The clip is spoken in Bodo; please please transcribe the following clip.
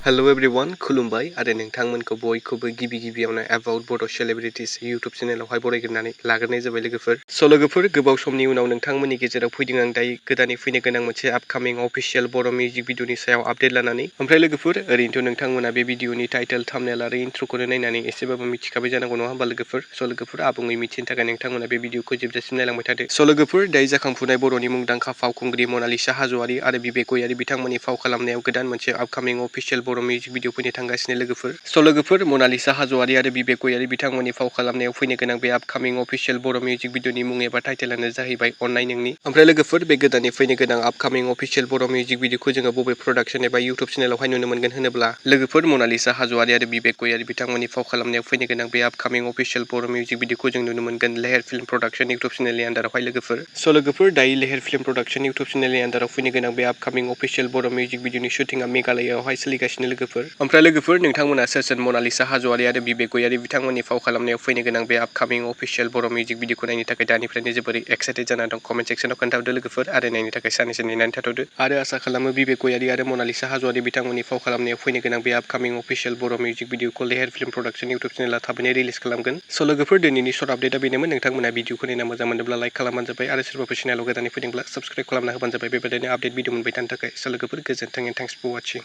Hello everyone, खुलुमबाय आरो नोंथांमोनखौ बयखौबो गिबियावनो About Bodo Celebrities YouTube चेनेलावहाय बरायग्रोनानै लाग्रोनाय जाबाय लोगोफोर। लोगोफोर गोबाव समनि उनाव नोंथांमोननि गेजेराव फैदों आं दायो गोदानै फैनो गोनां मोनसे आपकामिं अफिशियेल बर' मिउजिक भिडिअनि सायाव आपडेट लानानै। ओमफ्राय लोगोफोर ओरैनोथ' नोंथांमोना बे भिडिअनि टाइटेल थाम्बनेल आरो इन्ट्र'खौनो नायनानै एसेबाबो मिथिखाबाय जानांगौ नङा होमबा लोगोफोर। लोगोफोर आबुङै मिथिनो थाखाय नोंथांमोना बे भिडिअखौ जोबजासिम नायलांबाय थादो। लोगोफोर दायो जाखांफुनाय बर'नि मुंदांखा फावखुंग्रि मनालिसा हाज'वारी आरो बिबेक गयारी बिथांमोननि फाव खालामनायाव गोदान मोनसे आपकामिं अफिशियेल बर' मिउजिक भिडिअ फैनो थांगासिनो लोगोफोर। लोगोफोर मनालिसा हाज'वारी आरो बिबेक गयारी बिथांमोननि फाव खालामनायाव फैनो गोनां बे आपकामिं अफिशियेल बर' मिउजिक भिडिअनि मुं एबा टाइटेलानो जाहैबाय अननाय नोंनि। ओमफ्राय लोगोफोर बे गोदानै फैनो गोनां आपकामिं अफिशियेल बर' मिउजिक भिडिअखौ जोङो बबे प्रडाक्शन एबा इउटुब चेनेलावहाय नुनो मोनगोन होनोब्ला लोगोफोर मनालिसा हाज'वारी आरो बिबेक गयारी बिथांमोननि फाव खालामनायाव फैनो गोनां बे आपकामिं अफिशियेल बर' मिउजिक भिडिअखौ जों नुनो मोनगोन लेहेर फिल्म प्रडाक्शन इउटुब चेनेलनि आन्दारावहाय लोगोफोर। लोगोफोर दायो लेहेर फिल्म प्रडाक्शन इउटुब चेनेलनि आन्दाराव फैनो गोनां बे आपकामिं अफिशियेल बर' मिउजिक भिडिअनि शुटिंआ मेघालयआवहाय सोलिगासिनो लोगोफोर। ओमफ्राय लोगोफोर नोंथांमोना सोर मनालिसा हाज'वारी आरो बिबेक गयारी बिथांमोननि फाव खालामनायाव फैनो गोनां बे आपकामिं अफिशियेल बर' मिउजिक भिडिअखौ नायनो थाखाय दानिफ्रायनो जोबोरै एक्साइटेड जाना दं कमेन्ट सेक्सनाव खोन्थाहरदो लोगोफोर आरो नायनो थाखाय साननैसो नेनानै थाथ'दो। आरो आसा खालामो बिबेक गयारी आरो मनालिसा हाज'वारी बिथांमोननि फाव खालामनायाव फैनो गोनां बे आपकामिं अफिशियेल बर' मिउजिक भिडिअखौ लेहेर फिल्म प्रडाक्शन इउटुब चेनेला थाबैनो रिलिज खालामगोन। लोगोफोर दिनैनि सर्ट आपडेटआ बेनोमोन। नोंथांमोना भिडिअखौ नायना मोजां मोनोब्ला लाइक खालामबानो जाबाय आरो सोरबाफोर चेनेलाव गोदानै फैदोंब्ला साबस्क्राइब खालामना होबानो जाबाय बेबायदिनो आपडेट भिडिअ मोनबाय थानो थाखाय। लोगोफोर गोजोन्थों एन्ड थेंक्स फर वाचिं।